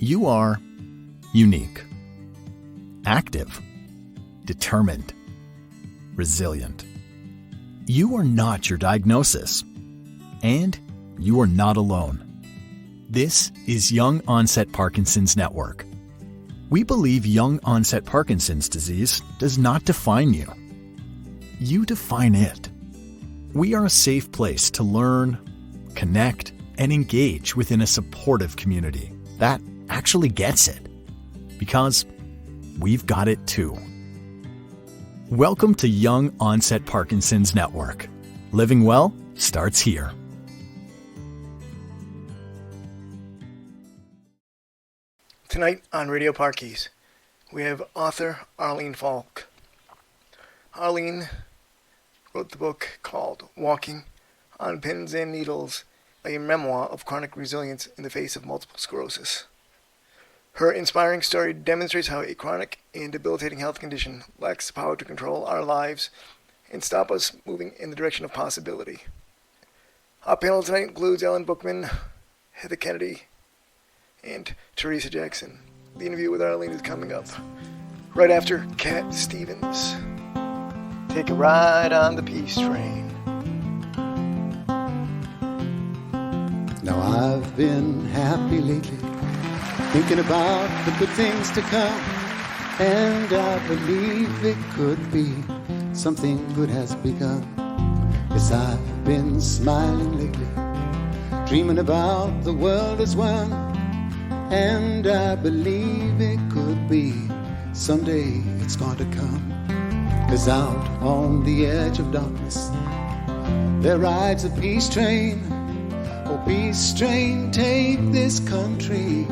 You are unique, active, determined, resilient. You are not your diagnosis, and you are not alone. This is Young Onset Parkinson's Network. We believe young onset Parkinson's disease does not define you. You define it. We are a safe place to learn, connect, and engage within a supportive community that actually gets it. Because we've got it too. Welcome to Young Onset Parkinson's Network. Living well starts here. Tonight on Radio Parkies, we have author Arlene Faulk. Arlene wrote the book called Walking on Pins and Needles, a memoir of chronic resilience in the face of multiple sclerosis. Her inspiring story demonstrates how a chronic and debilitating health condition lacks the power to control our lives and stop us moving in the direction of possibility. Our panel tonight includes Ellen Bookman, Heather Kennedy, and Teresa Jackson. The interview with Arlene is coming up right after Cat Stevens. Take a ride on the peace train. Now I've been happy lately, thinking about the good things to come, and I believe it could be something good has begun. Yes, I've been smiling lately, dreaming about the world as one, and I believe it could be someday it's going to come. 'Cause out on the edge of darkness there rides a peace train. Oh, peace train, take this country,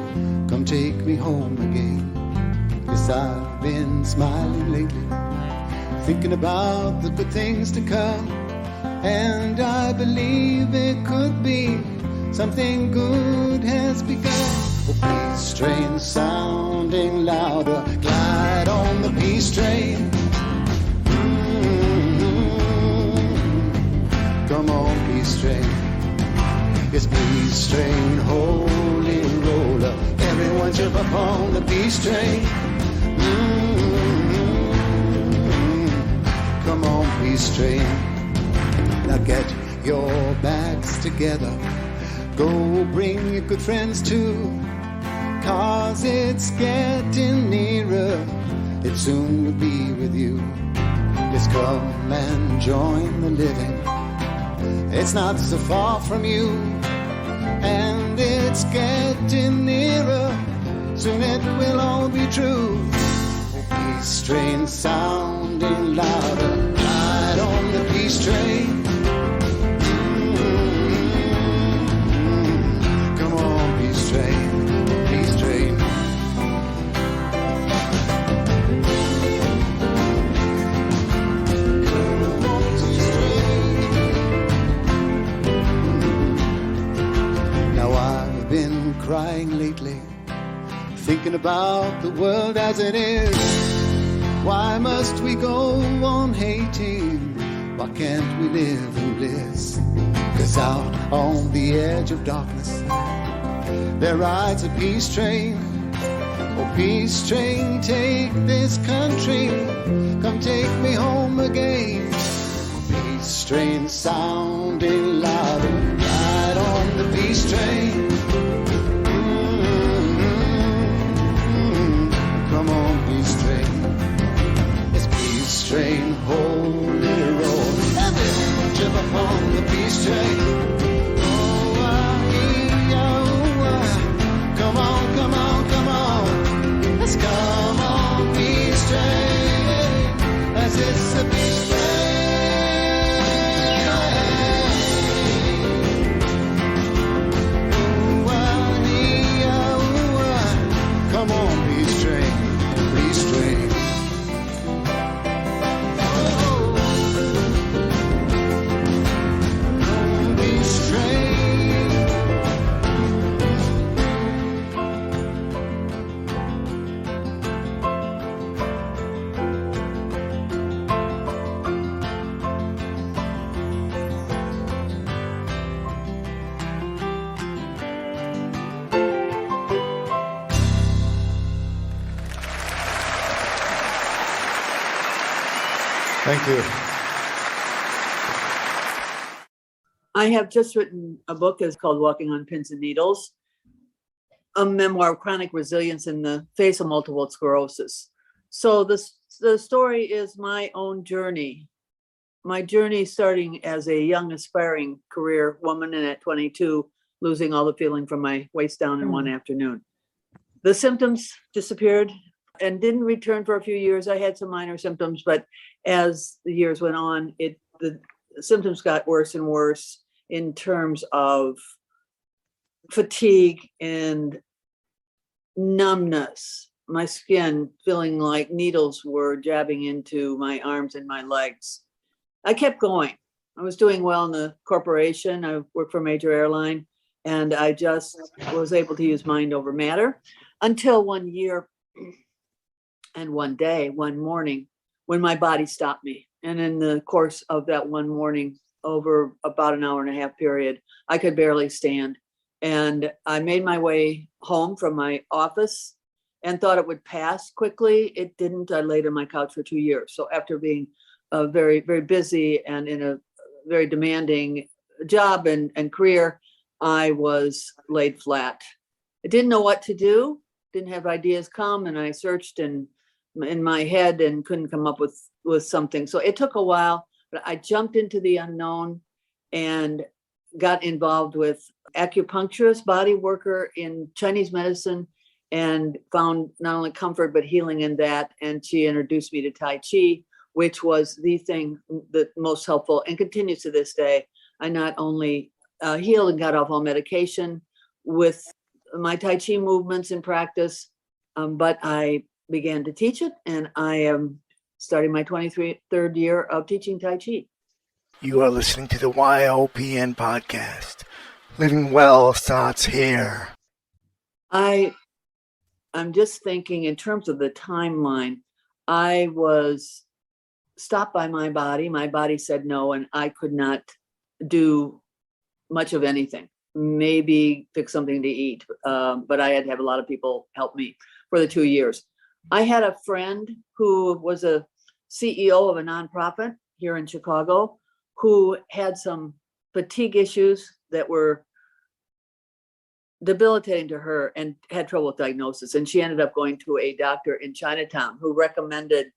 come take me home again. 'Cause I've been smiling lately, thinking about the good things to come, and I believe it could be something good has begun. Oh, peace train sounding louder, glide on the peace train. Come on, peace train. Yes, peace train, holy roller, everyone jump up on the peace train. Come on, peace train. Now get your bags together, go bring your good friends too, 'cause it's getting nearer, it soon will be with you. Just come and join the living, it's not so far from you, and it's getting nearer, soon it will all be true. Oh, peace train sounding louder, ride on the peace train. Come on, peace train, peace train. Been crying lately, thinking about the world as it is. Why must we go on hating? Why can't we live in bliss? 'Cause out on the edge of darkness there rides a peace train. Oh, peace train, take this country, come take me home again. Peace train sounding louder, ride on the peace train. Come on, peace train. It's peace train, holy roll, everyone jump up on the peace train. Come on, come on, come on. Let's come on, peace train. As it's a peace train. Thank you. I have just written a book. It's called Walking on Pins and Needles, a memoir of chronic resilience in the face of multiple sclerosis. So the story is my own journey. My journey starting as a young aspiring career woman, and at 22, losing all the feeling from my waist down in one afternoon. The symptoms disappeared and didn't return for a few years. I had some minor symptoms, but as the years went on, the symptoms got worse and worse in terms of fatigue and numbness, my skin feeling like needles were jabbing into my arms and my legs. I kept going. I was doing well in the corporation. I worked for a major airline, and I just was able to use mind over matter until one year and one day, one morning, when my body stopped me. And in the course of that one morning, over about an hour and a half period, I could barely stand. And I made my way home from my office and thought it would pass quickly. It didn't. I laid on my couch for 2 years. So after being very, very busy and in a very demanding job and career, I was laid flat. I didn't know what to do, didn't have ideas come, and I searched in my head and couldn't come up with something. So it took a while, but I jumped into the unknown and got involved with acupuncturist, body worker in Chinese medicine, and found not only comfort, but healing in that. And she introduced me to Tai Chi, which was the thing that most helpful and continues to this day. I not only healed and got off all medication with my Tai Chi movements in practice, but I began to teach it, and I am starting my 23rd year of teaching Tai Chi. You are listening to the YOPN podcast. Living Well starts here. I'm just thinking in terms of the timeline. I was stopped by my body. My body said no, and I could not do much of anything. Maybe fix something to eat, but I had to have a lot of people help me for the 2 years. I had a friend who was a CEO of a nonprofit here in Chicago who had some fatigue issues that were debilitating to her and had trouble with diagnosis. And she ended up going to a doctor in Chinatown who recommended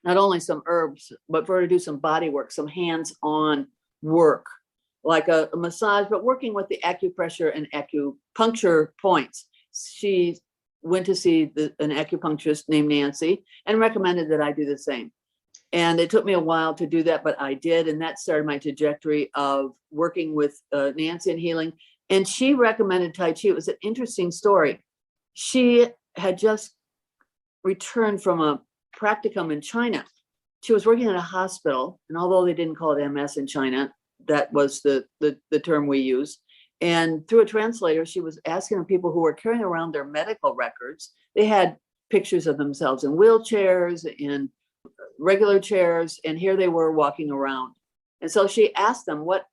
not only some herbs, but for her to do some body work, some hands-on work, like a massage, but working with the acupressure and acupuncture points. She went to see an acupuncturist named Nancy and recommended that I do the same. And it took me a while to do that, but I did. And that started my trajectory of working with Nancy and healing. And she recommended Tai Chi. It was an interesting story. She had just returned from a practicum in China. She was working at a hospital. And although they didn't call it MS in China, that was the term we use. And through a translator, she was asking the people who were carrying around their medical records. They had pictures of themselves in wheelchairs, in regular chairs, and here they were walking around. And so she asked them, what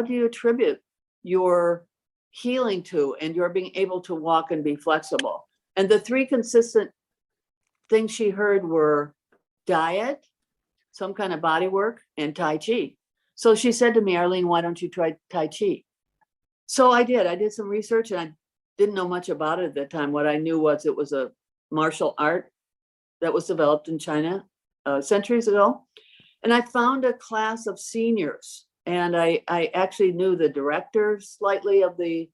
do you attribute your healing to and your being able to walk and be flexible? And the three consistent things she heard were diet, some kind of body work, and Tai Chi. So she said to me, Arlene, why don't you try Tai Chi? So I did. I did some research, and I didn't know much about it at that time. What I knew was it was a martial art that was developed in China centuries ago. And I found a class of seniors, and I actually knew the director slightly of the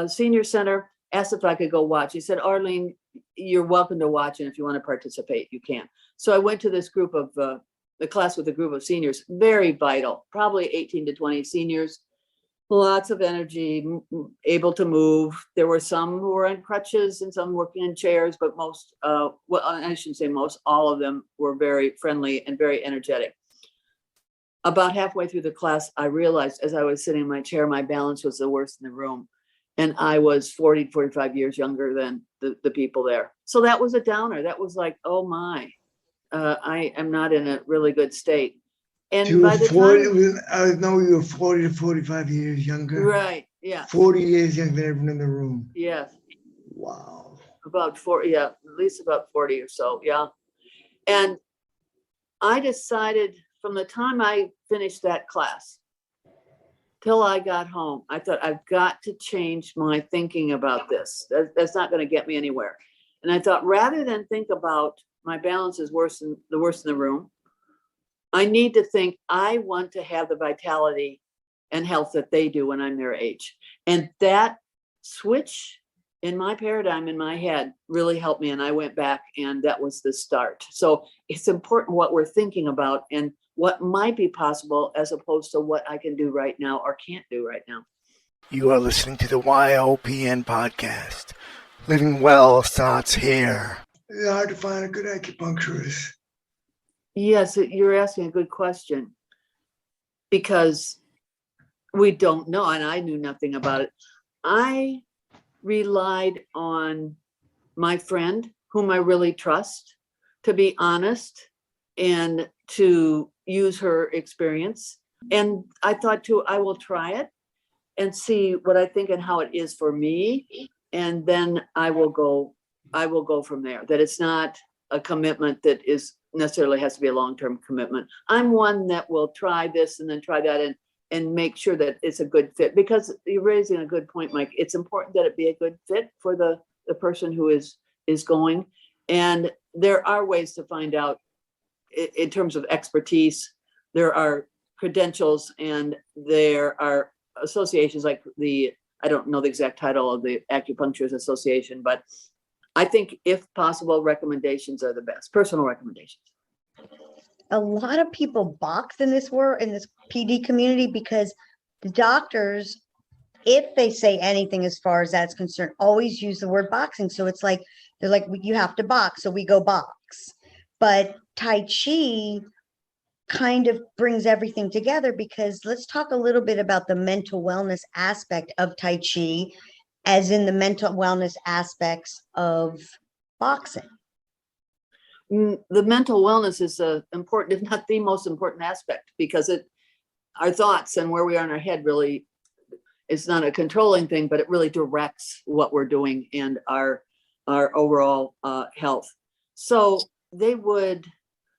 senior center, asked if I could go watch. He said, Arlene, you're welcome to watch, and if you want to participate, you can. So I went to this group of the class with a group of seniors, very vital, probably 18 to 20 seniors, lots of energy, able to move. There were some who were on crutches and some working in chairs, but most, well, I shouldn't say most, all of them were very friendly and very energetic. About halfway through the class, I realized as I was sitting in my chair, my balance was the worst in the room. And I was 40, 45 years younger than the people there. So that was a downer. That was like, oh my, I am not in a really good state. And by the 40, time, I know you were 40 to 45 years younger. right, yeah. 40 years younger than everyone in the room. Yes. Wow. About 40, yeah, at least about 40 or so, yeah. And I decided from the time I finished that class till I got home, I thought, I've got to change my thinking about this. That's not going to get me anywhere. And I thought, rather than think about my balance is worse in the room, I need to think I want to have the vitality and health that they do when I'm their age. And that switch in my paradigm in my head really helped me. And I went back, and that was the start. So it's important what we're thinking about and what might be possible as opposed to what I can do right now or can't do right now. You are listening to the YOPN podcast. Living well starts here. It's hard to find a good acupuncturist. Yes, you're asking a good question, because we don't know, and I knew nothing about it. I relied on my friend, whom I really trust, to be honest and to use her experience. And I thought too, I will try it and see what I think and how it is for me. And then I will go from there. That it's not a commitment that is necessarily has to be a long-term commitment. I'm one that will try this and then try that and make sure that it's a good fit, because you're raising a good point, Mike. It's important that it be a good fit for the person who is going. And there are ways to find out in terms of expertise. There are credentials and there are associations like I don't know the exact title of the Acupuncturist Association, but I think if possible, recommendations are the best, personal recommendations. A lot of people box in this PD community, because the doctors, if they say anything as far as that's concerned, always use the word boxing. So it's like, they're like, you have to box, so we go box. But Tai Chi kind of brings everything together, because let's talk a little bit about the mental wellness aspect of Tai Chi, as in the mental wellness aspects of boxing. The mental wellness is important, if not the most important aspect, because our thoughts and where we are in our head really is not a controlling thing, but it really directs what we're doing and our overall health. So they would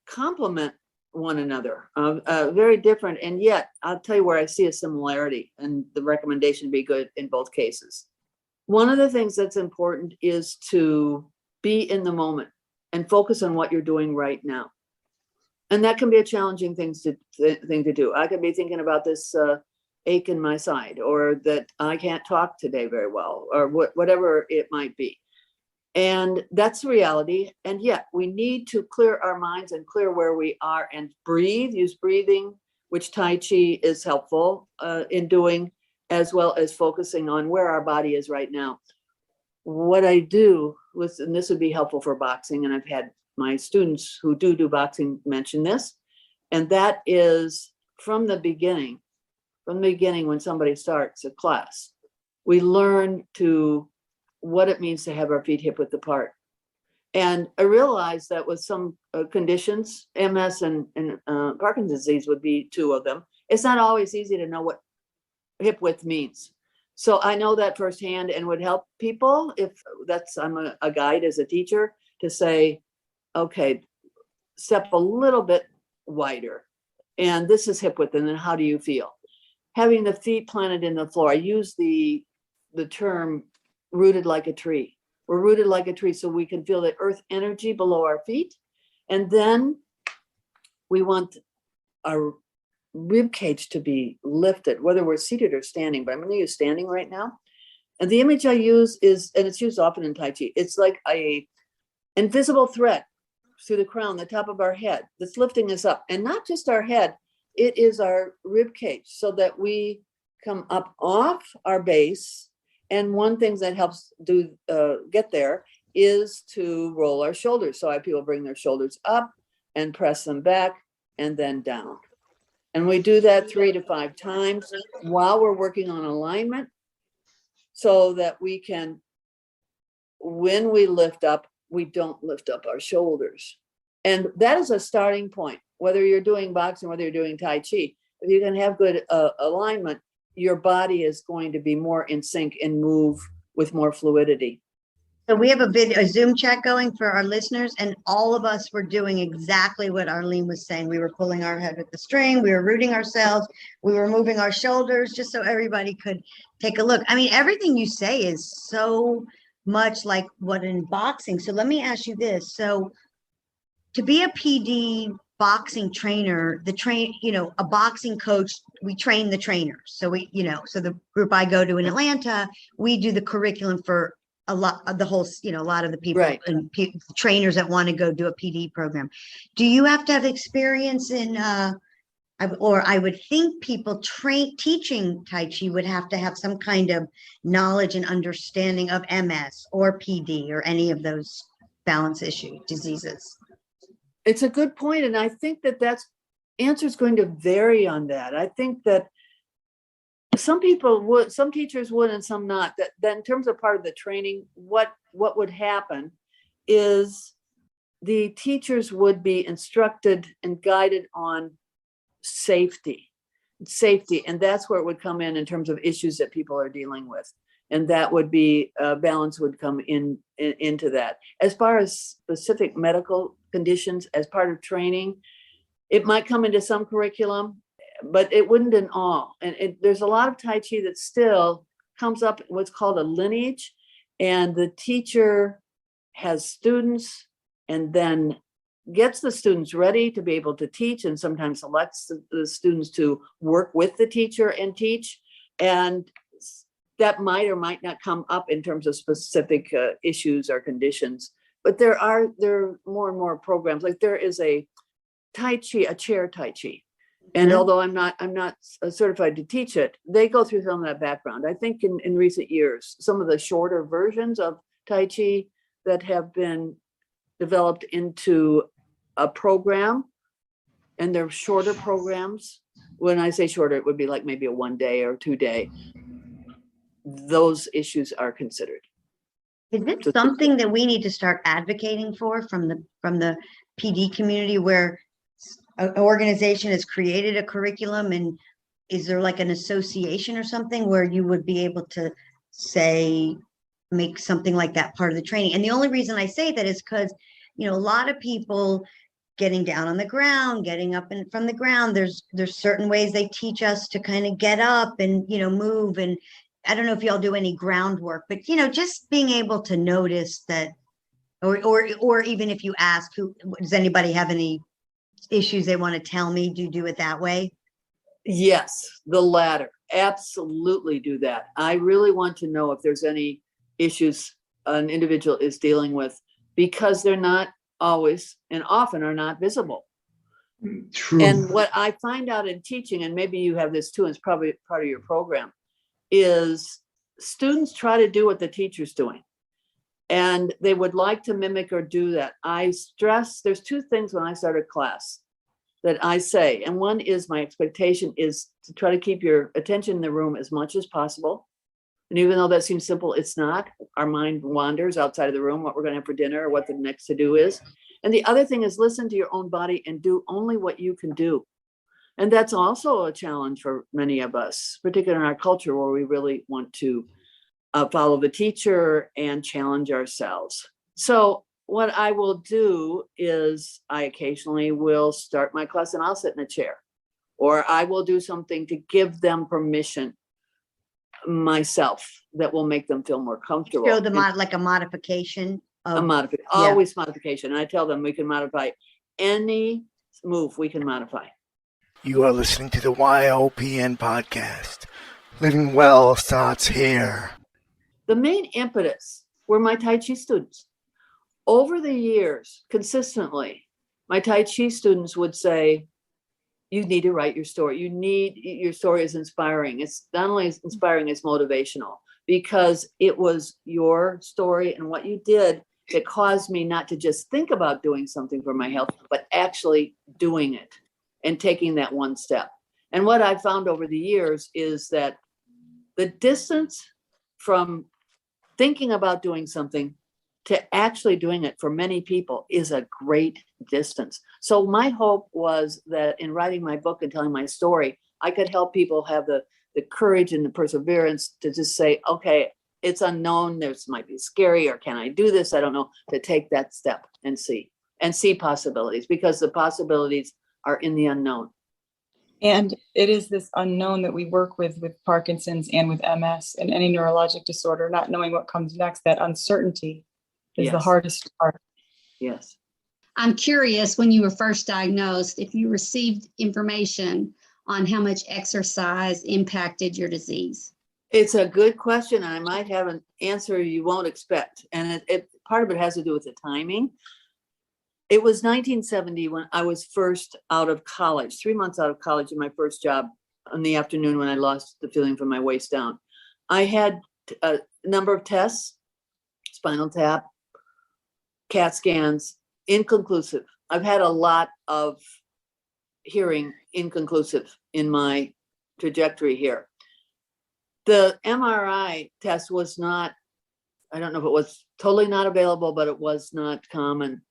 complement one another, very different. And yet I'll tell you where I see a similarity, and the recommendation be good in both cases. One of the things that's important is to be in the moment and focus on what you're doing right now. And that can be a challenging thing to do. I could be thinking about this ache in my side, or that I can't talk today very well, or whatever it might be. And that's the reality. And yet we need to clear our minds and clear where we are and breathe, use breathing, which Tai Chi is helpful in doing, as well as focusing on where our body is right now. What I do was, and this would be helpful for boxing, and I've had my students who do boxing mention this, and that is from the beginning when somebody starts a class, we learn what it means to have our feet hip width apart. And I realized that with some conditions, MS and Parkinson's disease would be two of them, it's not always easy to know what hip width means. So I know that firsthand, and would help people if I'm a guide as a teacher to say, okay, step a little bit wider. And this is hip width. And then how do you feel? Having the feet planted in the floor. I use the term rooted like a tree. We're rooted like a tree, so we can feel the earth energy below our feet. And then we want our rib cage to be lifted, whether we're seated or standing, but I'm going to use standing right now. And the image I use is, and it's used often in Tai Chi, it's like a invisible thread through the crown, the top of our head, that's lifting us up. And not just our head, it is our rib cage, so that we come up off our base. And one thing that helps get there is to roll our shoulders. So I have people bring their shoulders up and press them back and then down. And we do that 3 to 5 times while we're working on alignment, so that we can, when we lift up, we don't lift up our shoulders. And that is a starting point, whether you're doing boxing, whether you're doing Tai Chi. If you can have good alignment, your body is going to be more in sync and move with more fluidity. So we have a Zoom chat going for our listeners, and all of us were doing exactly what Arlene was saying. We were pulling our head with the string, we were rooting ourselves, we were moving our shoulders just so everybody could take a look. I mean, everything you say is so much like what in boxing. So let me ask you this. So to be a PD boxing trainer, a boxing coach, we train the trainers. So so the group I go to in Atlanta, we do the curriculum for a lot of a lot of the people Right. and trainers that want to go do a PD program. Do you have to have experience in, I would think people teaching Tai Chi would have to have some kind of knowledge and understanding of MS or PD or any of those balance diseases. It's a good point, and I think that's answer is going to vary on that. I think that some teachers would, and some not. That in terms of part of the training, what would happen is the teachers would be instructed and guided on safety, and that's where it would come in terms of issues that people are dealing with, and that would be balance would come into that. As far as specific medical conditions, as part of training, it might come into some curriculum, but it wouldn't in all. And there's a lot of Tai Chi that still comes up what's called a lineage, and the teacher has students and then gets the students ready to be able to teach, and sometimes selects the students to work with the teacher and teach. And that might or might not come up in terms of specific issues or conditions. But there are more and more programs. Like there is a Tai Chi, a chair Tai Chi. And although I'm not certified to teach it, they go through some of that background. I think in recent years, some of the shorter versions of Tai Chi that have been developed into a program, and they're shorter programs. When I say shorter, it would be like maybe a 1 day or 2 day. Those issues are considered. Is this something that we need to start advocating for from the PD community, where an organization has created a curriculum, and is there like an association or something where you would be able to make something like that part of the training? And the only reason I say that is because, a lot of people getting down on the ground, getting up from the ground, there's certain ways they teach us to kind of get up and, move. And I don't know if y'all do any groundwork, but, just being able to notice that, or even if you ask, does anybody have any issues they want to tell me, do it that way? Yes, the latter. Absolutely do that. I really want to know if there's any issues an individual is dealing with, because they're not always and often are not visible. True. And what I find out in teaching, and maybe you have this too, and it's probably part of your program, is students try to do what the teacher's doing. And they would like to mimic or do that. I stress there's two things when I start a class that I say. And one is my expectation is to try to keep your attention in the room as much as possible. And even though that seems simple, it's not. Our mind wanders outside of the room, what we're going to have for dinner or what the next to do is. And the other thing is listen to your own body and do only what you can do. And that's also a challenge for many of us, particularly in our culture where we really want to follow the teacher and challenge ourselves. So what I will do is I occasionally will start my class and I'll sit in a chair, or I will do something to give them permission myself that will make them feel more comfortable. Show them like a modification. Always modification. And I tell them we can modify any move we can modify. You are listening to the YOPN podcast. Living Well starts here. The main impetus were my Tai Chi students. Over the years, consistently, my Tai Chi students would say, you need to write your story. Your story is inspiring. It's not only inspiring, it's motivational, because it was your story and what you did that caused me not to just think about doing something for my health, but actually doing it and taking that one step. And what I found over the years is that the distance from thinking about doing something to actually doing it for many people is a great distance. So my hope was that in writing my book and telling my story, I could help people have the courage and the perseverance to just say, okay, it's unknown. There's might be scary, or can I do this? I don't know, to take that step and see possibilities, because the possibilities are in the unknown. And it is this unknown that we work with Parkinson's and with MS and any neurologic disorder, not knowing what comes next. That uncertainty is the hardest part. Yes. I'm curious, when you were first diagnosed, if you received information on how much exercise impacted your disease. It's a good question. I might have an answer you won't expect. And it part of it has to do with the timing. It was 1970 when I was first out of college, 3 months out of college, in my first job in the afternoon when I lost the feeling from my waist down. I had a number of tests, spinal tap, CAT scans, inconclusive. I've had a lot of hearing inconclusive in my trajectory here. The MRI test was not, I don't know if it was totally not available, but it was not common.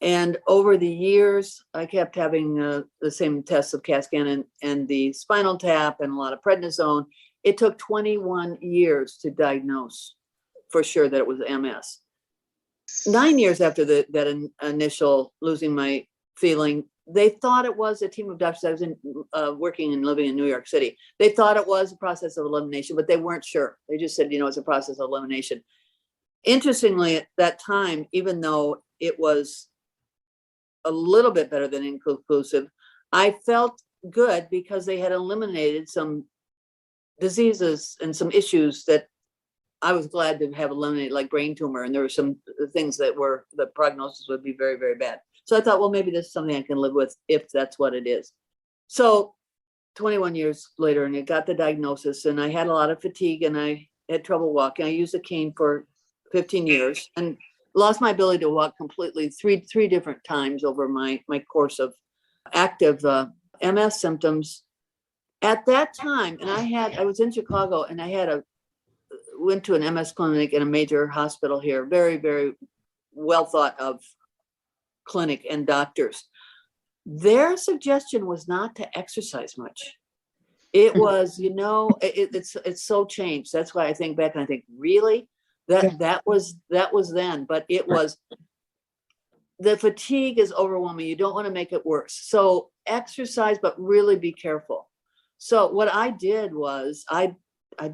And over the years, I kept having the same tests of CAT scan and the spinal tap and a lot of prednisone. It took 21 years to diagnose for sure that it was MS. 9 years after that initial losing my feeling, they thought it was a team of doctors. I was working and living in New York City. They thought it was a process of elimination, but they weren't sure. They just said, it's a process of elimination. Interestingly, at that time, even though it was a little bit better than inconclusive, I felt good because they had eliminated some diseases and some issues that I was glad to have eliminated, like brain tumor. And there were some things that were, the prognosis would be very, very bad. So I thought, well, maybe this is something I can live with if that's what it is. So 21 years later, and I got the diagnosis, and I had a lot of fatigue and I had trouble walking. I used a cane for 15 years and lost my ability to walk completely three different times over my course of active MS symptoms. At that time, and I was in Chicago, and I went to an MS clinic in a major hospital here, very, very well thought of clinic and doctors. Their suggestion was not to exercise much. It was, it's so changed. That's why I think back and I think, really? That was then, but it was, the fatigue is overwhelming. You don't want to make it worse. So exercise, but really be careful. So what I did was I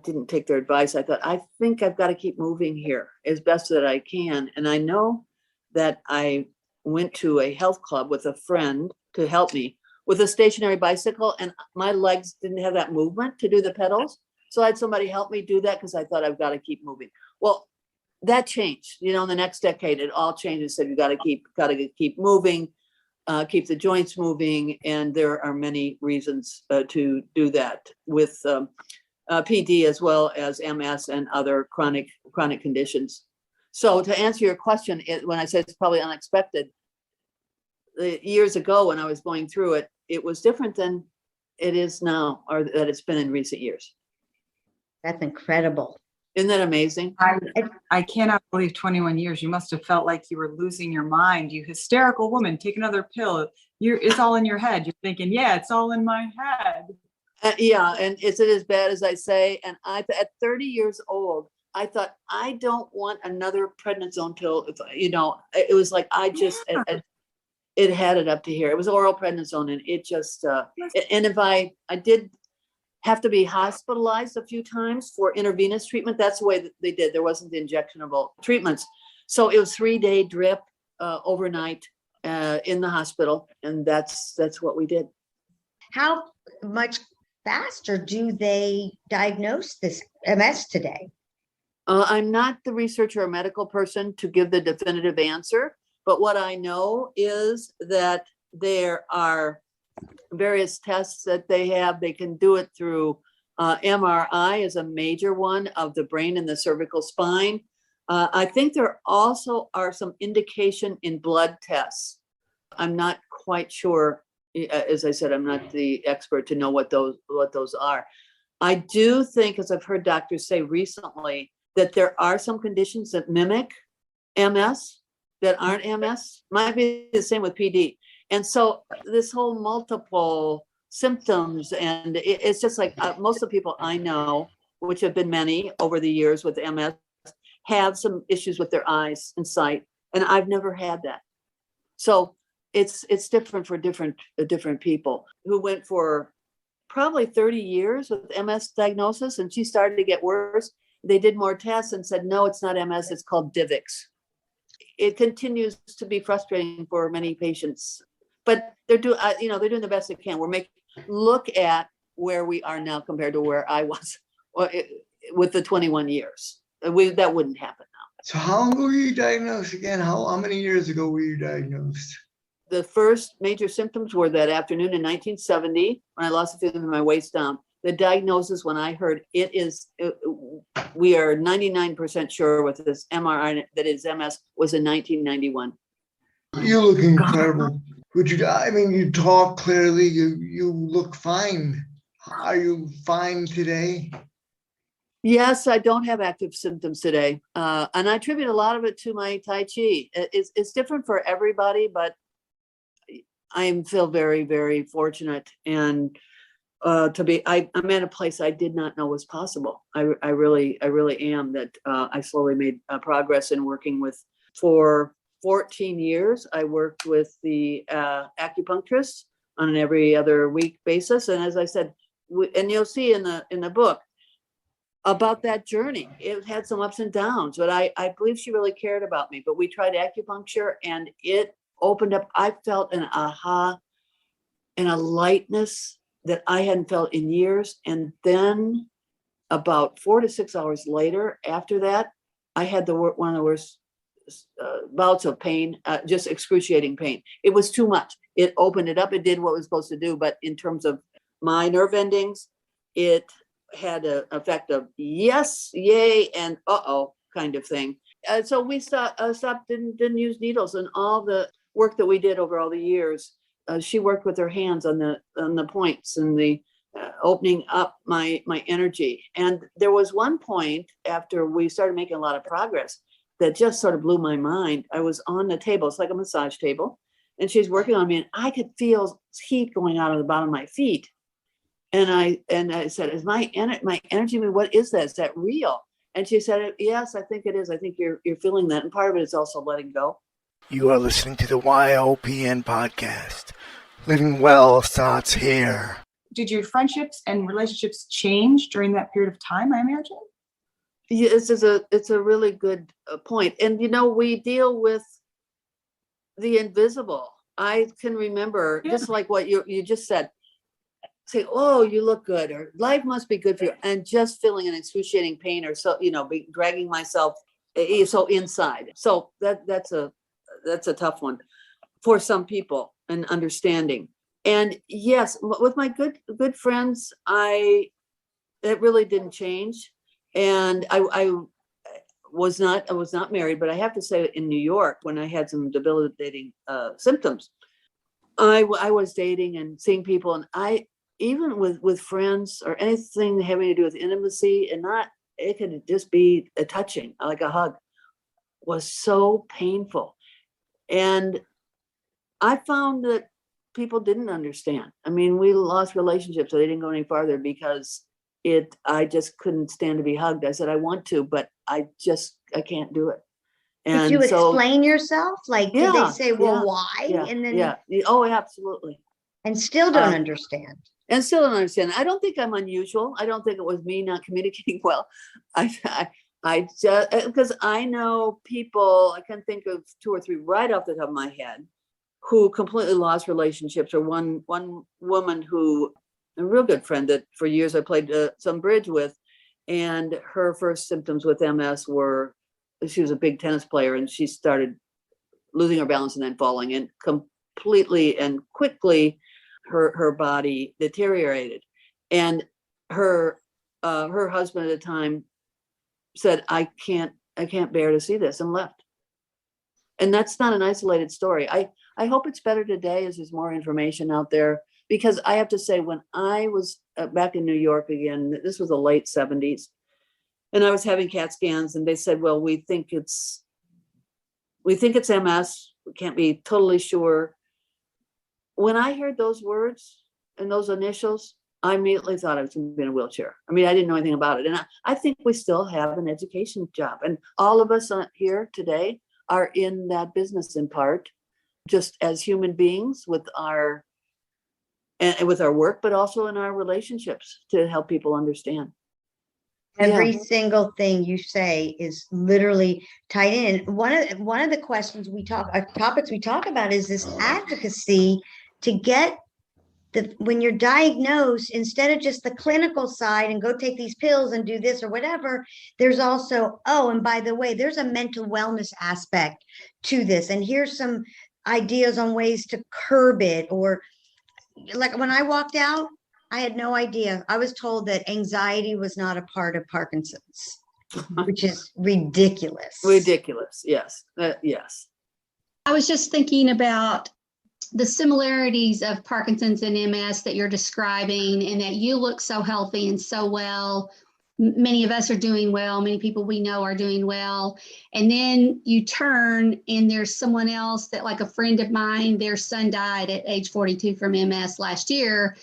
didn't take their advice. I thought, I think I've got to keep moving here as best that I can. And I know that I went to a health club with a friend to help me with a stationary bicycle, and my legs didn't have that movement to do the pedals. So I had somebody help me do that because I thought I've got to keep moving. Well, that changed, in the next decade, it all changed. It said, you got to keep moving, keep the joints moving. And there are many reasons to do that with PD as well as MS and other chronic conditions. So to answer your question, when I said it's probably unexpected, years ago when I was going through it, it was different than it is now, or that it's been in recent years. That's incredible. Isn't that amazing? I cannot believe 21 years. You must have felt like you were losing your mind. You hysterical woman, take another pill. It's all in your head. You're thinking, yeah, it's all in my head. Yeah, and is it as bad as I say? And at 30 years old, I thought, I don't want another prednisone pill. It was like it had it up to here. It was oral prednisone, and it just and if I did have to be hospitalized a few times for intravenous treatment. That's the way that they did. There wasn't the injectionable treatments. So it was 3-day drip overnight in the hospital. And that's what we did. How much faster do they diagnose this MS today? I'm not the researcher or medical person to give the definitive answer, but what I know is that there are various tests that they have. They can do it through MRI is a major one of the brain and the cervical spine. I think there also are some indication in blood tests. I'm not quite sure. As I said, I'm not the expert to know what those are. I do think, as I've heard doctors say recently, that there are some conditions that mimic MS that aren't MS. Might be the same with PD. And so this whole multiple symptoms, and it's just like most of the people I know which have been many over the years with MS, have some issues with their eyes and sight, and I've never had that. So it's different for different people who went for probably 30 years with MS diagnosis, and she started to get worse. They did more tests and said, no, it's not MS, it's called DIVX. It continues to be frustrating for many patients, but they're doing the best they can. Look at where we are now compared to where I was with the 21 years. That wouldn't happen now. So how long ago were you diagnosed again? How many years ago were you diagnosed? The first major symptoms were that afternoon in 1970 when I lost the feeling in my waist down. The diagnosis, when I heard we are 99% sure with this MRI that is MS, was in 1991. You look incredible. You talk clearly. You look fine. Are you fine today? Yes, I don't have active symptoms today. And I attribute a lot of it to my Tai Chi. It's different for everybody, but I feel very, very fortunate. And I'm at a place I did not know was possible. I really am, that I slowly made progress in working with. For 14 years, I worked with the acupuncturist on an every other week basis. And as I said, and you'll see in the book about that journey, it had some ups and downs, but I believe she really cared about me. But we tried acupuncture and it opened up. I felt an aha and a lightness that I hadn't felt in years. And then about 4 to 6 hours later, after that, I had one of the worst bouts of pain, just excruciating pain. It was too much. It opened it up. It did what it was supposed to do. But in terms of my nerve endings, it had an effect of yes, yay, and uh-oh kind of thing. So we stopped, didn't use needles, and all the work that we did over all the years. She worked with her hands on the points and the opening up my energy. And there was one point after we started making a lot of progress that just sort of blew my mind. I was on the table, it's like a massage table, and she's working on me, and I could feel heat going out of the bottom of my feet. And I said, "Is my energy? What is that? Is that real?" And she said, "Yes, I think it is. I think you're feeling that, and part of it is also letting go." You are listening to the YOPN podcast. Living well starts here. Did your friendships and relationships change during that period of time, I imagine? Yeah, it's a really good point. And, we deal with the invisible. I can remember, just like what you just said, say, "Oh, you look good," or "Life must be good for you," and just feeling an excruciating pain, or so, dragging myself so inside. So that's a tough one for some people, and understanding. And yes, with my good friends, it really didn't change. And I was not married, but I have to say, in New York, when I had some debilitating symptoms, I was dating and seeing people, and I, even with friends or anything having to do with intimacy, and it could just be a touching, like a hug, was so painful. And I found that people didn't understand. I mean, we lost relationships, so they didn't go any farther because I just couldn't stand to be hugged. I said, I want to, but I can't do it. And did you explain yourself? Like, did they say, well, why? Yeah, and then oh, absolutely. And still don't understand. And still don't understand. I don't think I'm unusual. I don't think it was me not communicating well. I just, because I know people, I can think of 2 or 3 right off the top of my head who completely lost relationships, or one woman who, a real good friend that for years I played some bridge with, and her first symptoms with MS were, she was a big tennis player, and she started losing her balance and then falling, and completely and quickly her body deteriorated. And her husband at the time said, I can't bear to see this, and left. And that's not an isolated story. I hope it's better today as there's more information out there, because I have to say, when I was back in New York again, this was the late 70s, and I was having CAT scans, and they said, well, we think it's MS. We can't be totally sure. When I heard those words and those initials, I immediately thought I was going to be in a wheelchair. I mean, I didn't know anything about it. And I think we still have an education job. And all of us here today are in that business in part, just as human beings with our work, but also in our relationships to help people understand. Every single thing you say is literally tied in. One of the questions topics we talk about is this advocacy to get when you're diagnosed, instead of just the clinical side and go take these pills and do this or whatever, there's also, and by the way, there's a mental wellness aspect to this. And here's some ideas on ways to curb it. Or like when I walked out, I had no idea. I was told that anxiety was not a part of Parkinson's, which is ridiculous. Ridiculous. Yes. Yes. I was just thinking about the similarities of Parkinson's and MS that you're describing, and that you look so healthy and so well. Many of us are doing well. Many people we know are doing well. And then you turn and there's someone else that, like a friend of mine, their son died at age 42 from MS last year.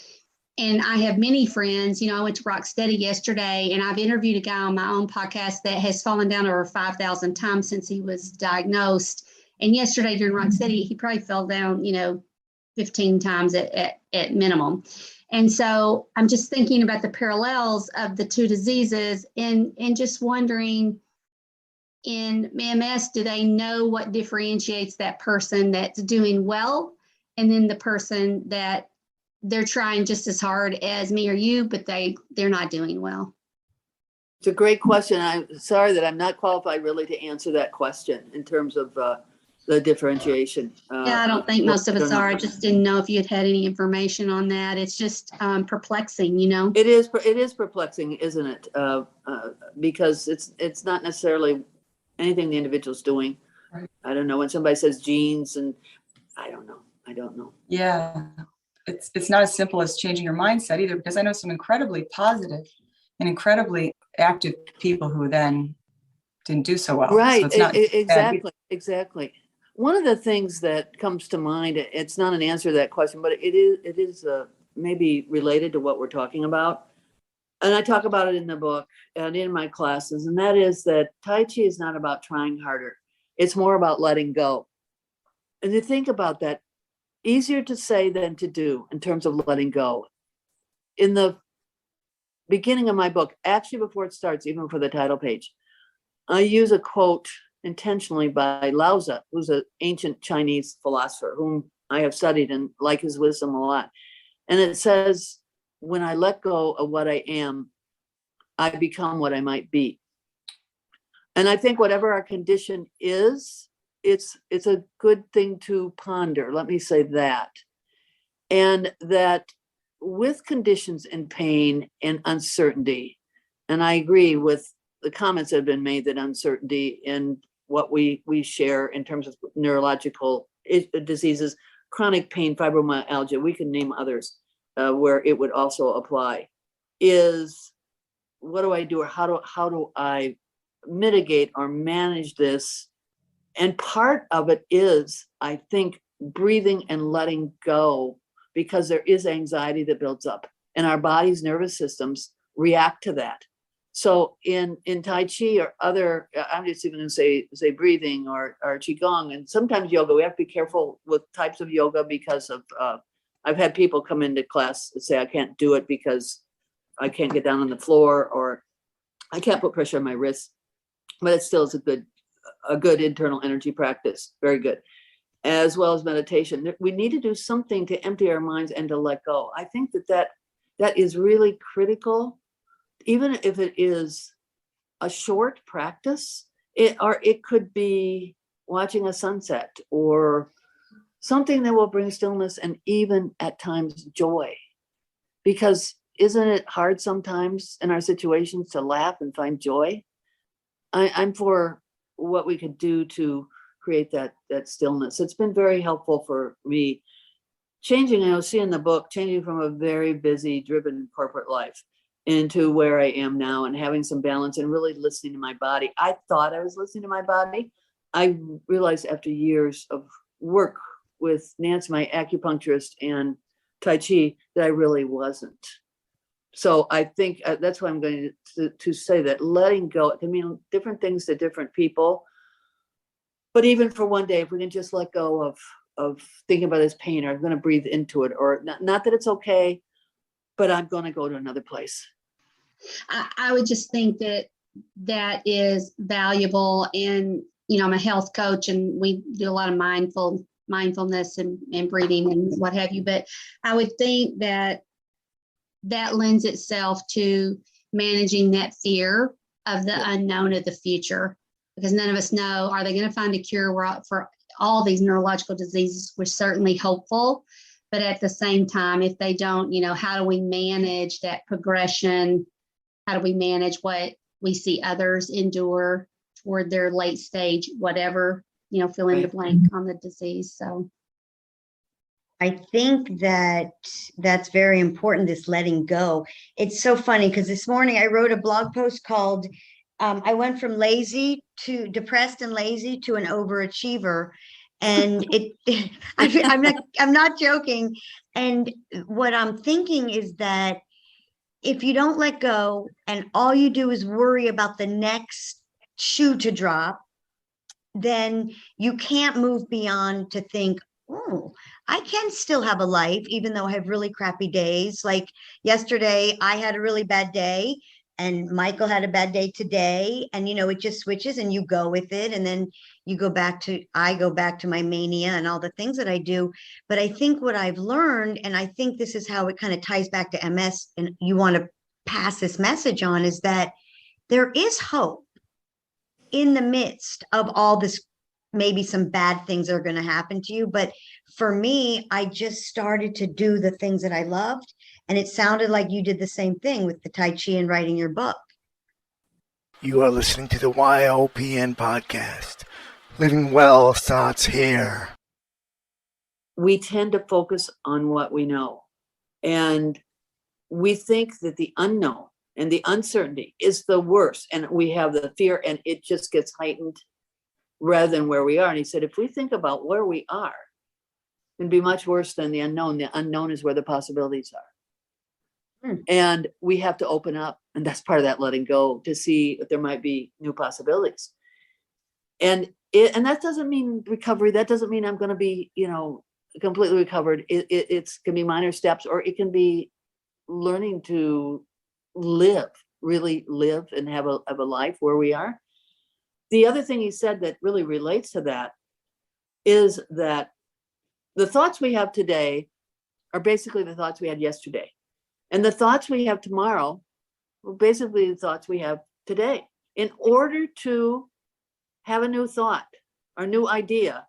And I have many friends, I went to Rocksteady yesterday, and I've interviewed a guy on my own podcast that has fallen down over 5,000 times since he was diagnosed. And yesterday during Rocksteady, he probably fell down, 15 times at minimum. And so I'm just thinking about the parallels of the two diseases and just wondering, in MS, do they know what differentiates that person that's doing well and then the person that they're trying just as hard as me or you, but they're not doing well? It's a great question. I'm sorry that I'm not qualified really to answer that question in terms of the differentiation. Yeah, I don't think most of us are. I just didn't know if you had any information on that. It's just perplexing, It is perplexing, isn't it? Because it's not necessarily anything the individual's doing. Right. I don't know. When somebody says genes, and I don't know. Yeah, it's not as simple as changing your mindset either, because I know some incredibly positive and incredibly active people who then didn't do so well. Right. So it's not exactly. One of the things that comes to mind, it's not an answer to that question, but it is maybe related to what we're talking about. And I talk about it in the book and in my classes, and that is that Tai Chi is not about trying harder. It's more about letting go. And you think about that, easier to say than to do in terms of letting go. In the beginning of my book, actually before it starts, even for the title page, I use a quote intentionally by Lao Tzu, who's an ancient Chinese philosopher whom I have studied and like his wisdom a lot. And it says, when I let go of what I am, I become what I might be. And I think whatever our condition is, it's a good thing to ponder. Let me say that. And that with conditions and pain and uncertainty, and I agree with the comments that have been made that uncertainty in what we share in terms of neurological diseases, chronic pain, fibromyalgia, we can name others where it would also apply, is what do I do, or how do I mitigate or manage this? And part of it is, I think, breathing and letting go, because there is anxiety that builds up and our body's nervous systems react to that. So in Tai Chi or other, I'm just even going to say breathing or Qigong, and sometimes yoga, we have to be careful with types of yoga because of, I've had people come into class and say, I can't do it because I can't get down on the floor, or I can't put pressure on my wrists, but it still is a good internal energy practice. Very good. As well as meditation. We need to do something to empty our minds and to let go. I think that is really critical. Even if it is a short practice, it could be watching a sunset or something that will bring stillness and even at times joy. Because isn't it hard sometimes in our situations to laugh and find joy? I'm for what we could do to create that stillness. It's been very helpful for me. Changing, you'll see in the book, changing from a very busy, driven corporate life into where I am now and having some balance and really listening to my body. I thought I was listening to my body. I realized after years of work with Nancy, my acupuncturist, and Tai Chi, that I really wasn't. So I think that's why I'm going to say that letting go, it can mean different things to different people. But even for one day, if we can just let go of thinking about this pain, or I'm going to breathe into it, or not that it's okay, but I'm going to go to another place. I would just think that is valuable. And, I'm a health coach, and we do a lot of mindfulness and breathing and what have you. But I would think that lends itself to managing that fear of the unknown of the future, because none of us know, are they going to find a cure for all these neurological diseases? We're certainly hopeful, but at the same time, if they don't, how do we manage that progression? How do we manage what we see others endure toward their late stage, whatever, fill in the blank on the disease. So I think that's very important, this letting go. It's so funny because this morning I wrote a blog post called I went from depressed and lazy to an overachiever. And I'm not joking. And what I'm thinking is that if you don't let go and all you do is worry about the next shoe to drop, then you can't move beyond to think, oh, I can still have a life, even though I have really crappy days. Like yesterday, I had a really bad day and Michael had a bad day today. And, it just switches and you go with it. And then I go back to my mania and all the things that I do. But I think what I've learned, and I think this is how it kind of ties back to MS, and you want to pass this message on, is that there is hope in the midst of all this. Maybe some bad things are going to happen to you. But for me, I just started to do the things that I loved. And it sounded like you did the same thing with the Tai Chi and writing your book. You are listening to the YOPN podcast. Living Well starts here. We tend to focus on what we know. And we think that the unknown and the uncertainty is the worst. And we have the fear, and it just gets heightened rather than where we are. And he said, if we think about where we are, it'd be much worse than the unknown. The unknown is where the possibilities are. And we have to open up. And that's part of that letting go, to see if there might be new possibilities. And that doesn't mean recovery. That doesn't mean I'm going to be, completely recovered. It can be minor steps, or it can be learning to really live and have a life where we are. The other thing he said that really relates to that is that the thoughts we have today are basically the thoughts we had yesterday. And the thoughts we have tomorrow are basically the thoughts we have today. In order to have a new thought or new idea,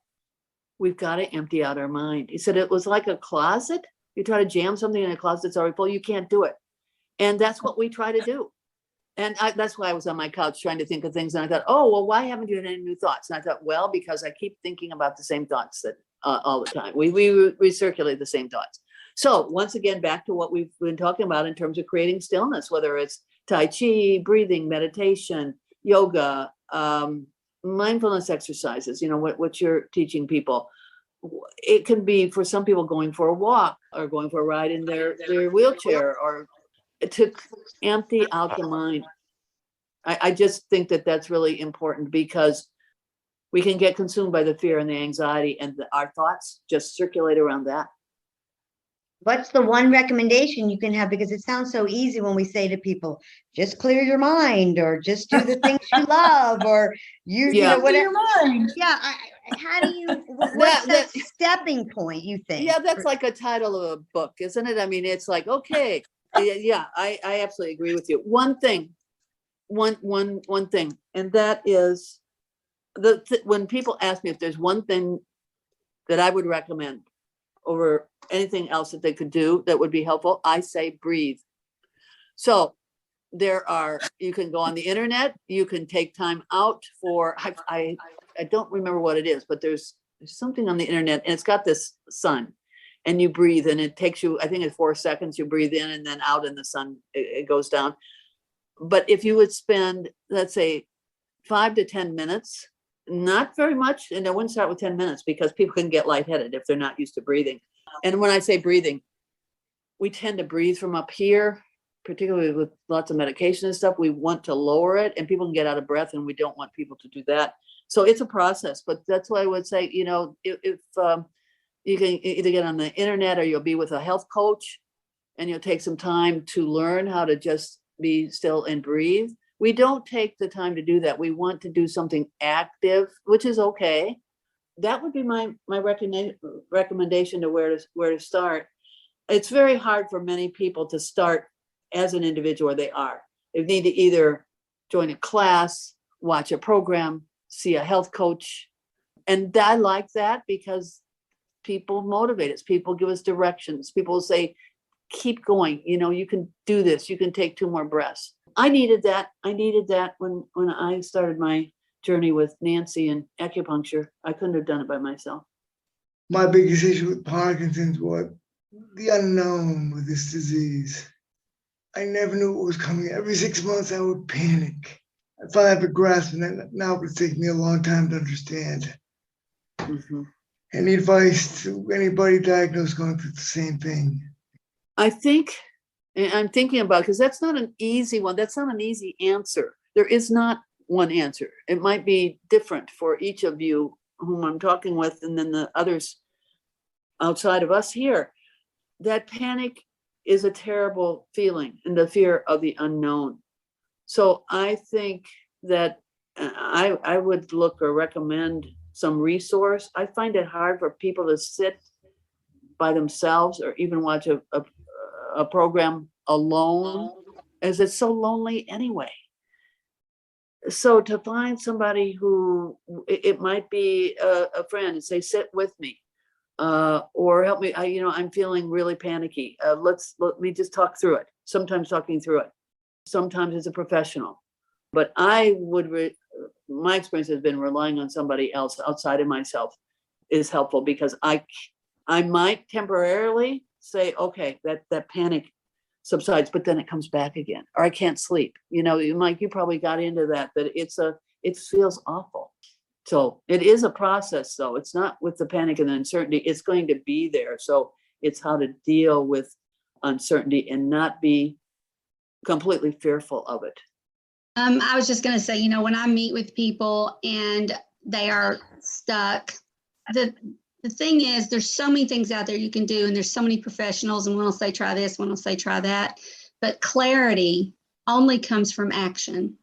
we've got to empty out our mind. He said it was like a closet. You try to jam something in a closet that's already full, you can't do it. And that's what we try to do. And that's why I was on my couch trying to think of things. And I thought, oh, well, why haven't you had any new thoughts? And I thought, well, because I keep thinking about the same thoughts that all the time. We recirculate the same thoughts. So once again, back to what we've been talking about in terms of creating stillness, whether it's Tai Chi, breathing, meditation, yoga, mindfulness exercises, what you're teaching people. It can be for some people going for a walk or going for a ride in their wheelchair, or to empty out the mind. I just think that that's really important, because we can get consumed by the fear and the anxiety, and our thoughts just circulate around that. What's the one recommendation you can have? Because it sounds so easy when we say to people, just clear your mind, or just do the things you love, or whatever. Your mind. Yeah. How do you, what's that stepping point, you think? Yeah, that's like a title of a book, isn't it? I mean, it's like, okay. Yeah, I absolutely agree with you. One thing, and that is when people ask me if there's one thing that I would recommend over anything else that they could do that would be helpful, I say breathe. So you can go on the internet, you can take time out for, I don't remember what it is, but there's something on the internet, and it's got this sun. And you breathe, and it takes you, I think it's 4 seconds, you breathe in, and then out in the sun, it goes down. But if you would spend, let's say, 5 to 10 minutes, not very much, and I wouldn't start with 10 minutes, because people can get lightheaded if they're not used to breathing. And when I say breathing, we tend to breathe from up here, particularly with lots of medication and stuff, we want to lower it, and people can get out of breath, and we don't want people to do that. So it's a process, but that's why I would say, you know, if you can either get on the internet or you'll be with a health coach and you'll take some time to learn how to just be still and breathe. We don't take the time to do that. We want to do something active, which is okay. That would be my recommendation to where to start. It's very hard for many people to start as an individual where they are. They need to either join a class, watch a program, see a health coach. And I like that because people motivate us. People give us directions. People say, keep going. You know, you can do this. You can take 2 more breaths. I needed that. When I started my journey with Nancy and acupuncture. I couldn't have done it by myself. My biggest issue with Parkinson's was the unknown with this disease. I never knew what was coming. Every 6 months I would panic. I finally have a grasp, and that now it's taken me a long time to understand. Mm-hmm. Any advice to anybody diagnosed going through the same thing? I think, and I'm thinking about, because that's not an easy one. That's not an easy answer. There is not one answer. It might be different for each of you whom I'm talking with, and then the others outside of us here. That panic is a terrible feeling, and the fear of the unknown. So I think that I would look or recommend some resource. I find it hard for people to sit by themselves or even watch a program alone, as it's so lonely anyway. So to find somebody who, it might be a friend and say, sit with me, or help me. I'm feeling really panicky. Let me just talk through it. Sometimes talking through it. Sometimes it's a professional. But I would, my experience has been relying on somebody else outside of myself is helpful, because I might temporarily say, okay, that panic subsides, but then it comes back again, or I can't sleep. Mike, you probably got into that it feels awful. So it is a process, though. It's not with the panic and the uncertainty. It's going to be there. So it's how to deal with uncertainty and not be completely fearful of it. I was just going to say, when I meet with people and they are stuck, the thing is, there's so many things out there you can do, and there's so many professionals, and one will say try this, one will say try that, but clarity only comes from action.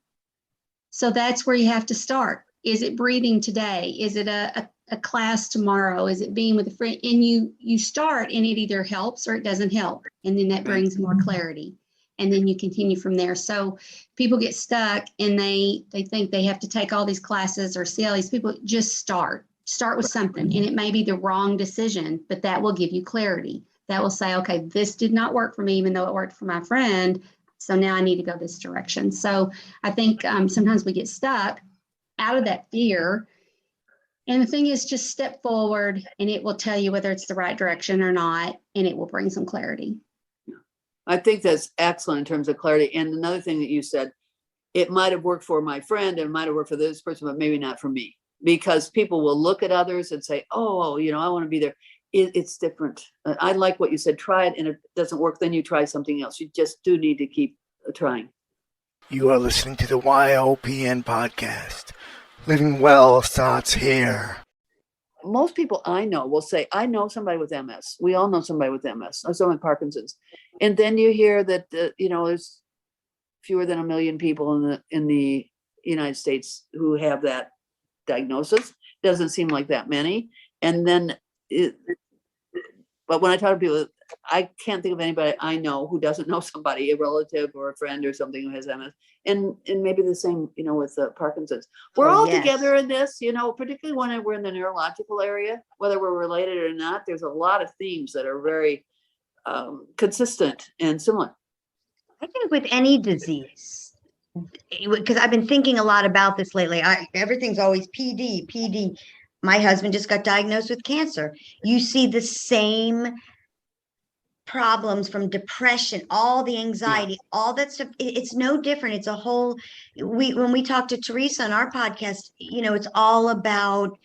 So that's where you have to start. Is it breathing today? Is it a class tomorrow? Is it being with a friend? And you start, and it either helps or it doesn't help, and then that brings more clarity, and then you continue from there. So people get stuck, and they think they have to take all these classes or see all these people. Just start with something, and it may be the wrong decision, but that will give you clarity. That will say, okay, this did not work for me, even though it worked for my friend. So now I need to go this direction. So I think sometimes we get stuck out of that fear. And the thing is, just step forward, and it will tell you whether it's the right direction or not, and it will bring some clarity. I think that's excellent in terms of clarity. And another thing that you said, it might have worked for my friend, and it might have worked for this person, but maybe not for me. Because people will look at others and say, oh, I want to be there. It's different. I like what you said. Try it, and if it doesn't work, then you try something else. You just do need to keep trying. You are listening to the YOPN podcast. Living Well starts here. Most people I know will say, I know somebody with MS. We all know somebody with MS, or someone with Parkinson's. And then you hear that, there's fewer than 1 million people in the United States who have that diagnosis. Doesn't seem like that many. And then, but when I talk to people, I can't think of anybody I know who doesn't know somebody, a relative or a friend or something, who has MS. And maybe the same, with Parkinson's. We're all together in this, particularly when we're in the neurological area, whether we're related or not. There's a lot of themes that are very consistent and similar. I think with any disease, because I've been thinking a lot about this lately. Everything's always PD. My husband just got diagnosed with cancer. You see the same problems, from depression, all the anxiety, all that stuff. It's no different. It's a whole, when we talk to Teresa on our podcast, it's all about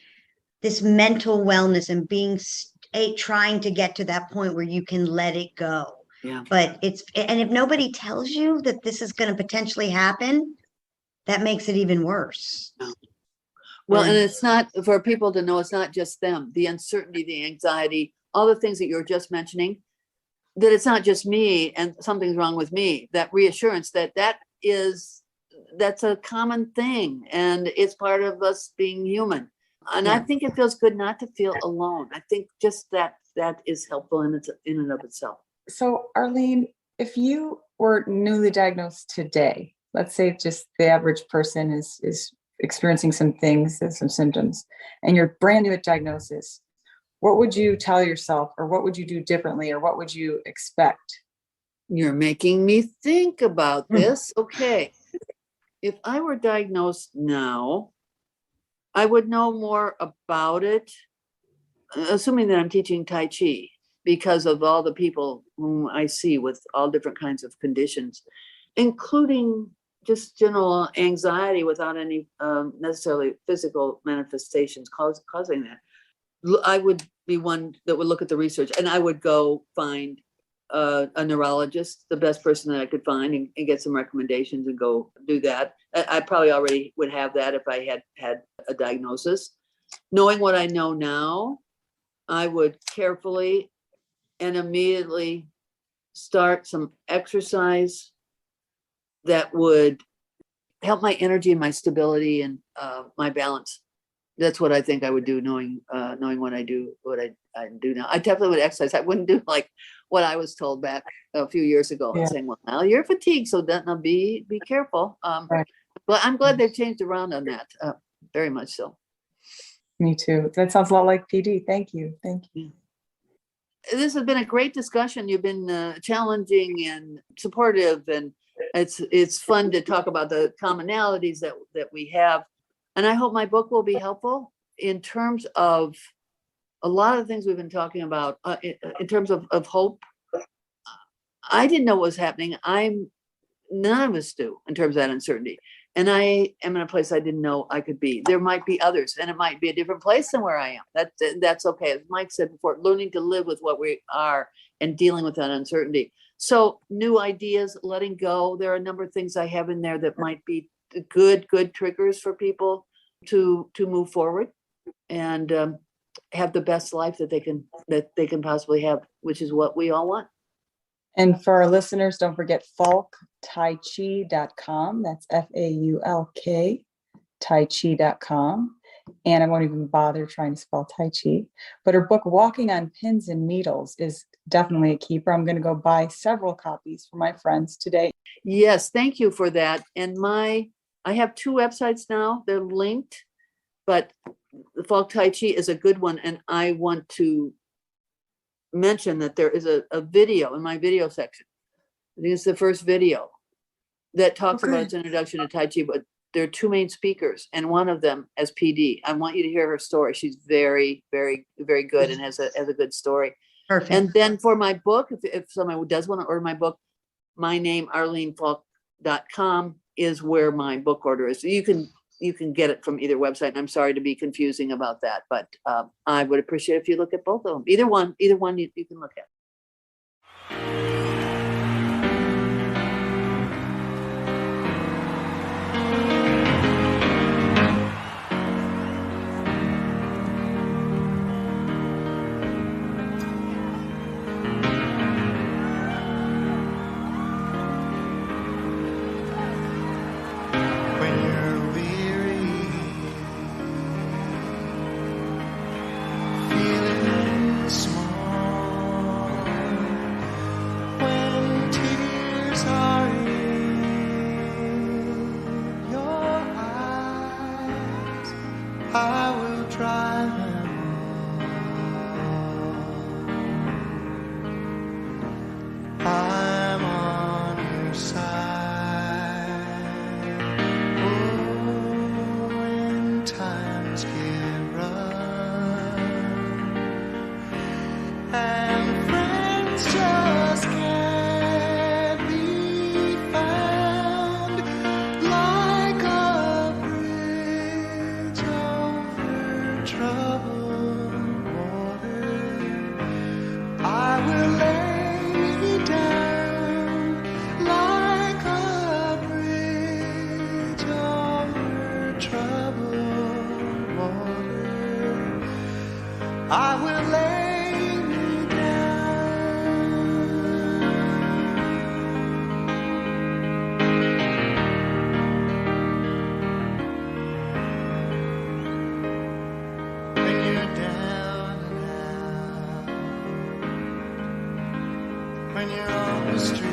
this mental wellness and being trying to get to that point where you can let it go. Yeah. But and if nobody tells you that this is going to potentially happen, that makes it even worse. Well, and it's not for people to know, it's not just them, the uncertainty, the anxiety, all the things that you were just mentioning, that it's not just me and something's wrong with me. That reassurance that's a common thing, and it's part of us being human. And I think it feels good not to feel alone. I think just that is helpful in and of itself. So Arlene, if you were newly diagnosed today, let's say just the average person is experiencing some things, some symptoms, and you're brand new at diagnosis, what would you tell yourself, or what would you do differently, or what would you expect? You're making me think about this. Okay. If I were diagnosed now, I would know more about it, assuming that I'm teaching Tai Chi, because of all the people whom I see with all different kinds of conditions, including just general anxiety without any necessarily physical manifestations causing that. I would be one that would look at the research, and I would go find a neurologist, the best person that I could find, and get some recommendations and go do that. I probably already would have that if I had a diagnosis. Knowing what I know now, I would carefully and immediately start some exercise that would help my energy and my stability and my balance. That's what I think I would do, knowing what I do now. I definitely would exercise. I wouldn't do like what I was told back a few years ago, and saying, well, now you're fatigued, so now be careful. Right. But I'm glad they've changed around on that, very much so. Me too. That sounds a lot like PD. Thank you. This has been a great discussion. You've been challenging and supportive, and it's fun to talk about the commonalities that we have. And I hope my book will be helpful in terms of a lot of things we've been talking about, in terms of hope. I didn't know what was happening. None of us do, in terms of that uncertainty. And I am in a place I didn't know I could be. There might be others, and it might be a different place than where I am. That's okay. As Mike said before, learning to live with what we are and dealing with that uncertainty. So new ideas, letting go. There are a number of things I have in there that might be good triggers for people to move forward and have the best life that they can possibly have, which is what we all want. And for our listeners, don't forget falktaichi.com. That's FAULK, taichi.com. And I won't even bother trying to spell Tai Chi. But her book, Walking on Pins and Needles, is definitely a keeper. I'm going to go buy several copies for my friends today. Yes, thank you for that. And I have 2 websites now. They're linked, but the Faulk Tai Chi is a good one. And I want to mention that there is a video in my video section. I think it's the first video that talks about its introduction to Tai Chi, but there are 2 main speakers, and one of them as PD. I want you to hear her story. She's very, very, very good and has a good story. Perfect. And then for my book, if someone does want to order my book, my name, arlenefaulk.com, is where my book order is. So you can get it from either website. And I'm sorry to be confusing about that, but I would appreciate if you look at both of them. Either one you can look at. I will try them on. I'm on your side. Oh, when times get rough and friends just can't be found, like a bridge over troubled water, I will lay down I will lay me down. When you're down and out, when you're on the street,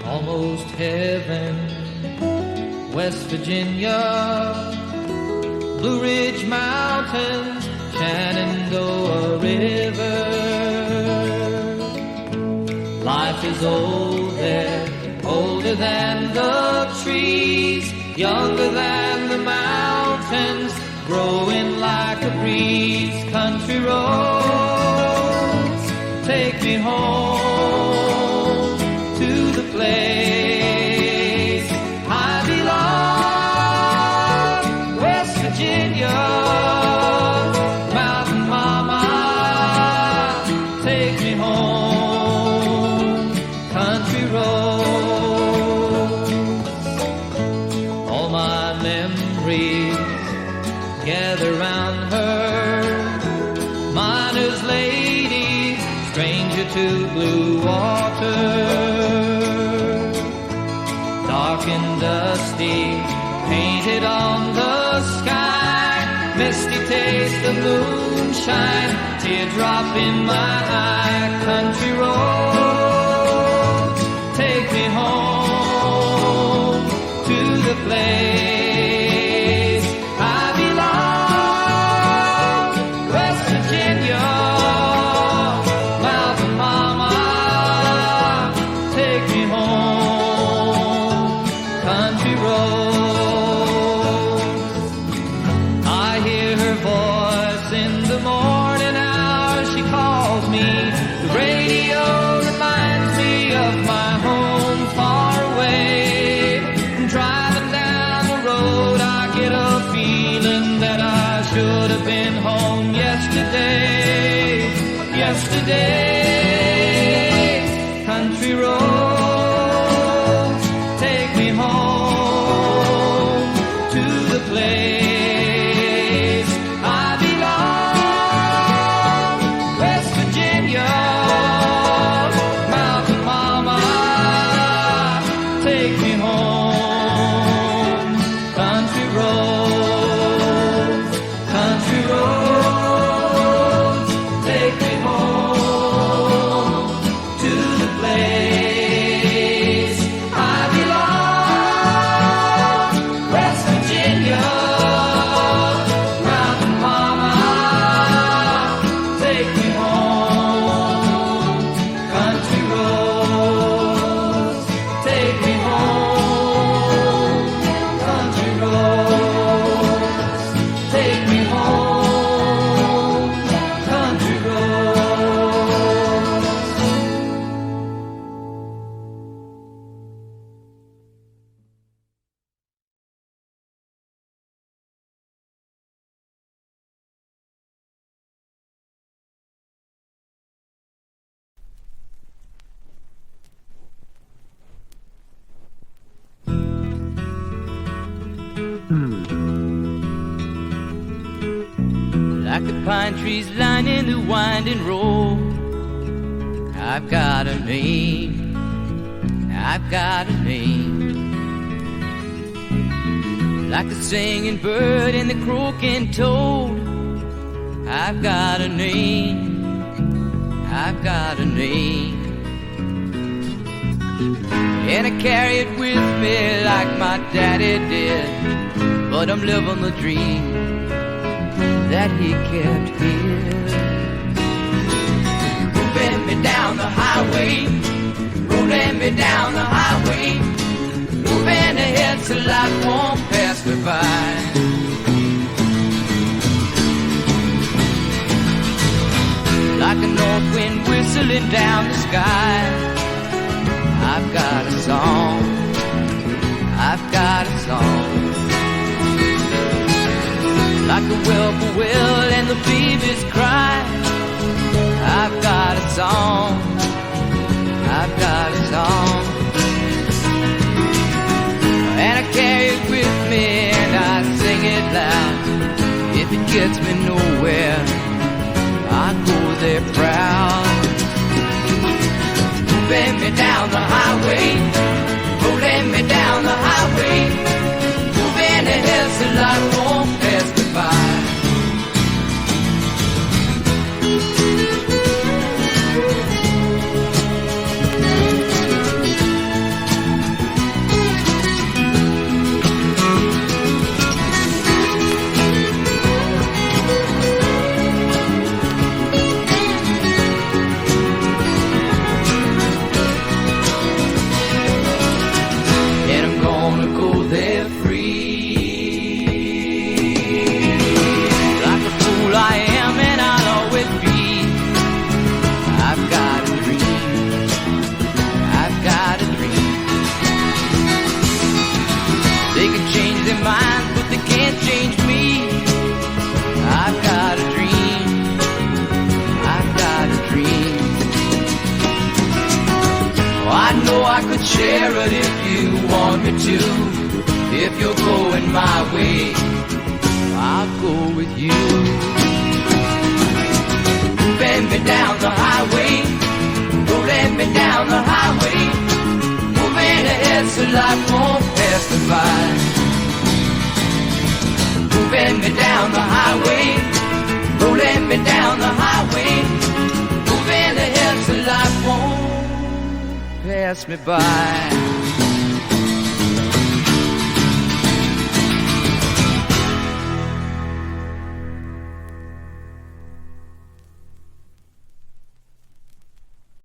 Almost heaven, West Virginia, Blue Ridge Mountains, Shenandoah River. Life is old there, older than the trees, younger than the mountains, growing like a breeze. Country roads, take me home to the place I belong. West Virginia, Mountain Mama, take me home. Country roads, all my memories gather round her. Miner's lady, stranger to blue water. Dark and dusty, painted on the sky. Misty taste of moonshine, teardrop in my eye. Country roads, take me home to the place I belong. West Virginia, Mountain Mama, take me home. Country roads, I hear her voice in the morning hours. She calls should have been home yesterday, yesterday. Country roads, take me home to the place I belong. West Virginia, mountain mama, take me home. Country roads, country roads, take me home to the place I belong. West Virginia, mountain mama, take me home. Country roads, take me home. Country roads, take me home. Country roads. Like the pine trees lining the winding road, I've got a name, I've got a name. Like the singing bird and the croaking toad, I've got a name, I've got a name. And I carry it with me like my daddy did, but I'm living the dream that he kept here. Moving me down the highway, rolling me down the highway, moving ahead so life won't pass me by. Like a north wind whistling down the sky, I've got a song, I've got a song. Like the whippoorwill and the babies cry, I've got a song, I've got a song. And I carry it with me and I sing it loud. If it gets me nowhere, I go there proud. Moving me down the highway, rolling me down the highway, moving ahead so life won't pass me by. And I'm gonna go there like a fool I am and I'll always be. I've got a dream, I've got a dream. They can change their minds but they can't change me. I've got a dream, I've got a dream. Oh, I know I could share it if you want me to. If you're going my way, I'll go with you. Bend me down the highway, rolling me down the highway, moving ahead so life won't pass me by. Moving me down the highway, rolling me down the highway, moving ahead so life won't pass me by.